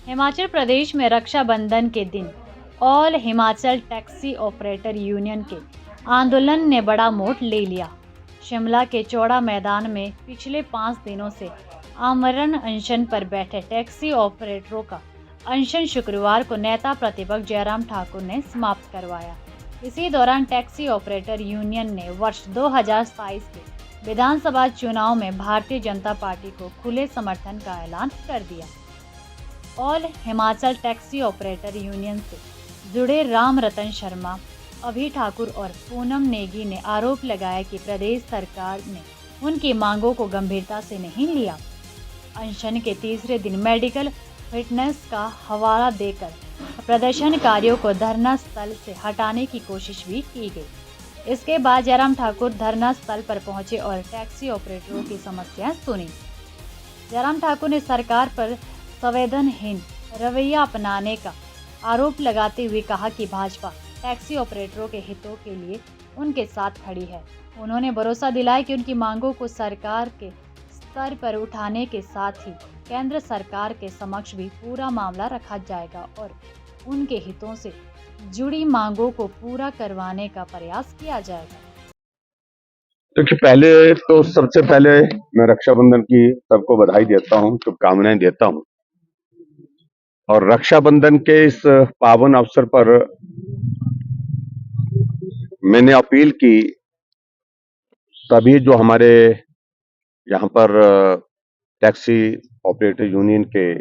हिमाचल प्रदेश में रक्षाबंधन के दिन all Himachal taxi operator union के आंदोलन ने बड़ा मोड़ ले लिया। शिमला के चौड़ा मैदान में पिछले 5 दिनों से आमरण अनशन पर बैठे टैक्सी ऑपरेटरों का अनशन शुक्रवार को नेता प्रतिपक्ष जयराम ठाकुर ने समाप्त करवाया। इसी दौरान टैक्सी ऑपरेटर यूनियन ने वर्ष 2027 के विधानसभा चुनाव में भारतीय जनता पार्टी को खुले समर्थन का ऐलान कर दिया। All Himachal taxi operator union से जुड़े राम रतन शर्मा, अभी ठाकुर और पूनम नेगी ने आरोप लगाया कि प्रदेश सरकार ने उनकी मांगों को गंभीरता से नहीं लिया। अनशन के तीसरे दिन मेडिकल फिटनेस का हवाला देकर प्रदर्शनकारियों को धरना स्थल से हटाने की कोशिश भी की गई। इसके बाद जयराम ठाकुर धरना स्थल पर पहुंचे और टैक्सी ऑपरेटरों की समस्याएं सुनी। जयराम ठाकुर ने सरकार पर संवेदनहीन रवैया अपनाने का आरोप लगाते हुए कहा कि भाजपा टैक्सी ऑपरेटरों के हितों के लिए उनके साथ खड़ी है। उन्होंने भरोसा दिलाया कि उनकी मांगों को सरकार के स्तर पर उठाने के साथ ही केंद्र सरकार के समक्ष भी पूरा मामला रखा जाएगा और उनके हितों से जुड़ी मांगों को पूरा करवाने का प्रयास किया जाएगा। देखिए, पहले तो सबसे पहले मैं रक्षाबंधन की सबको बधाई देता हूँ, शुभकामनाएं देता हूँ। और रक्षाबंधन के इस पावन अवसर पर मैंने अपील की, सभी जो हमारे यहाँ पर टैक्सी ऑपरेटर यूनियन के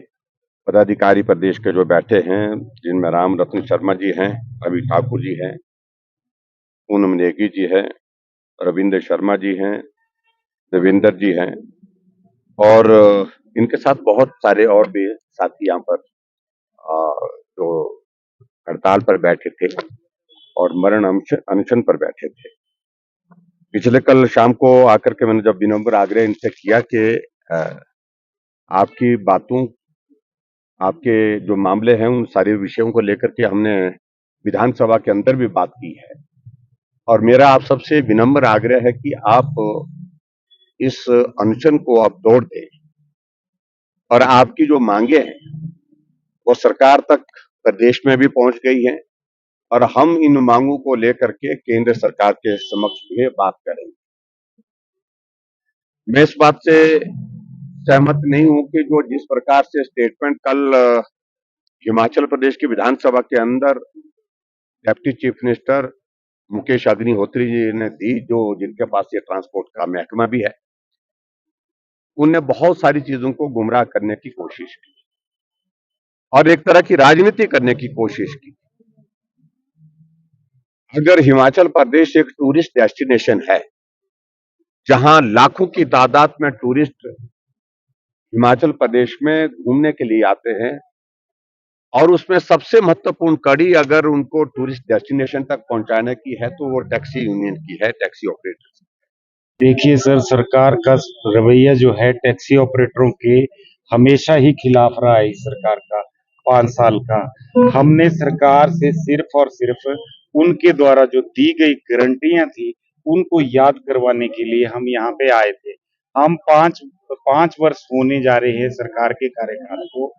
पदाधिकारी प्रदेश के जो बैठे हैं, जिनमें राम रतन शर्मा जी हैं, अभी ठाकुर जी हैं, पूनम नेगी जी हैं, रविंद्र शर्मा जी हैं, देवेंद्र जी हैं और इनके साथ बहुत सारे और भी साथी यहाँ पर जो हड़ताल पर बैठे थे और मरण अनशन पर बैठे थे। पिछले कल शाम को आकर के मैंने जब विनम्र आग्रह इनसे किया कि आपकी बातों, आपके जो मामले हैं, उन सारे विषयों को लेकर के हमने विधानसभा के अंदर भी बात की है और मेरा आप सबसे विनम्र आग्रह है कि आप इस अनशन को आप तोड़ दें और आपकी जो मांगे हैं वो सरकार तक प्रदेश में भी पहुंच गई हैं और हम इन मांगों को लेकर के केंद्र सरकार के समक्ष भी बात करेंगे। मैं इस बात से सहमत नहीं हूं कि जो जिस प्रकार से स्टेटमेंट कल हिमाचल प्रदेश की विधानसभा के अंदर deputy chief minister Mukesh Agnihotri ji ने दी, जो जिनके पास ये ट्रांसपोर्ट का महकमा भी है, उनने बहुत सारी चीजों को गुमराह करने की कोशिश की और एक तरह की राजनीति करने की कोशिश की। अगर हिमाचल प्रदेश एक टूरिस्ट डेस्टिनेशन है, जहां लाखों की तादाद में टूरिस्ट हिमाचल प्रदेश में घूमने के लिए आते हैं और उसमें सबसे महत्वपूर्ण कड़ी अगर उनको टूरिस्ट डेस्टिनेशन तक पहुंचाने की है तो वो टैक्सी यूनियन की है, टैक्सी ऑपरेटर्स। देखिए सर, सरकार का रवैया जो है टैक्सी ऑपरेटरों के हमेशा ही खिलाफ रहा है। इस सरकार का 5 साल का हमने सरकार से सिर्फ और सिर्फ उनके द्वारा जो दी गई गारंटियां थी उनको याद करवाने के लिए हम यहाँ पे आए थे। हम पांच वर्ष होने जा रहे हैं सरकार के कार्यकाल को।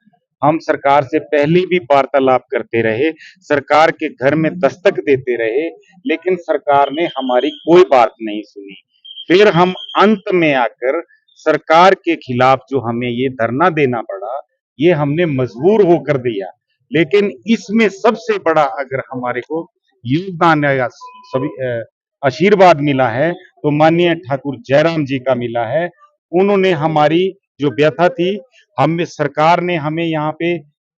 हम सरकार से पहले भी वार्तालाप करते रहे, सरकार के घर में दस्तक देते रहे, लेकिन सरकार ने हमारी कोई बात नहीं सुनी। फिर हम अंत में आकर सरकार के खिलाफ जो हमें ये धरना देना पड़ा, ये हमने मजबूर होकर दिया। लेकिन इसमें सबसे बड़ा अगर हमारे को योगदान या सभी आशीर्वाद मिला है तो माननीय ठाकुर जयराम जी का मिला है। उन्होंने हमारी जो व्यथा थी, हमें सरकार ने हमें यहाँ पे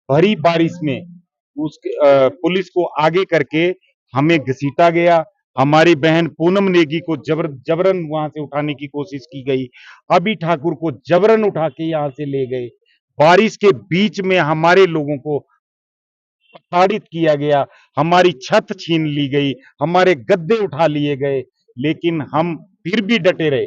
भरी बारिश में उसके पुलिस को आगे करके हमें घसीटा गया। हमारी बहन पूनम नेगी को जबरन वहां से उठाने की कोशिश की गई। अभी ठाकुर को जबरन उठा के यहाँ से ले गए। बारिश के बीच में हमारे लोगों को प्रताड़ित किया गया, हमारी छत छीन ली गई, हमारे गद्दे उठा लिए गए, लेकिन हम फिर भी डटे रहे।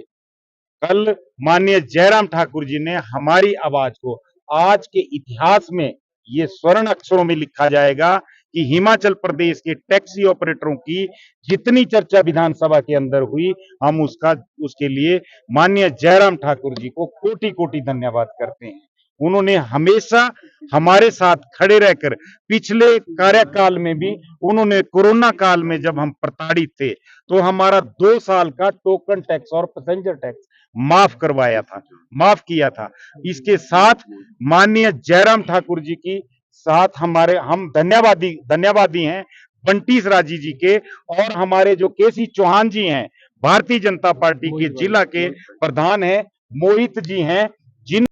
कल माननीय जयराम ठाकुर जी ने हमारी आवाज को आज के इतिहास में ये स्वर्ण अक्षरों में लिखा जाएगा कि हिमाचल प्रदेश के टैक्सी ऑपरेटरों की जितनी चर्चा विधानसभा के अंदर हुई, हम उसके लिए माननीय जयराम ठाकुर जी को कोटि कोटि धन्यवाद करते हैं। उन्होंने हमेशा हमारे साथ खड़े रहकर पिछले कार्यकाल में भी उन्होंने कोरोना काल में जब हम प्रताड़ित थे तो हमारा 2 साल का टोकन टैक्स और पैसेंजर टैक्स माफ किया था। इसके साथ माननीय जयराम ठाकुर जी की साथ हम धन्यवादी हैं बंटी राजी जी के, और हमारे जो केसी चौहान जी हैं भारतीय जनता पार्टी के जिला के प्रधान हैं, मोहित जी हैं, जिन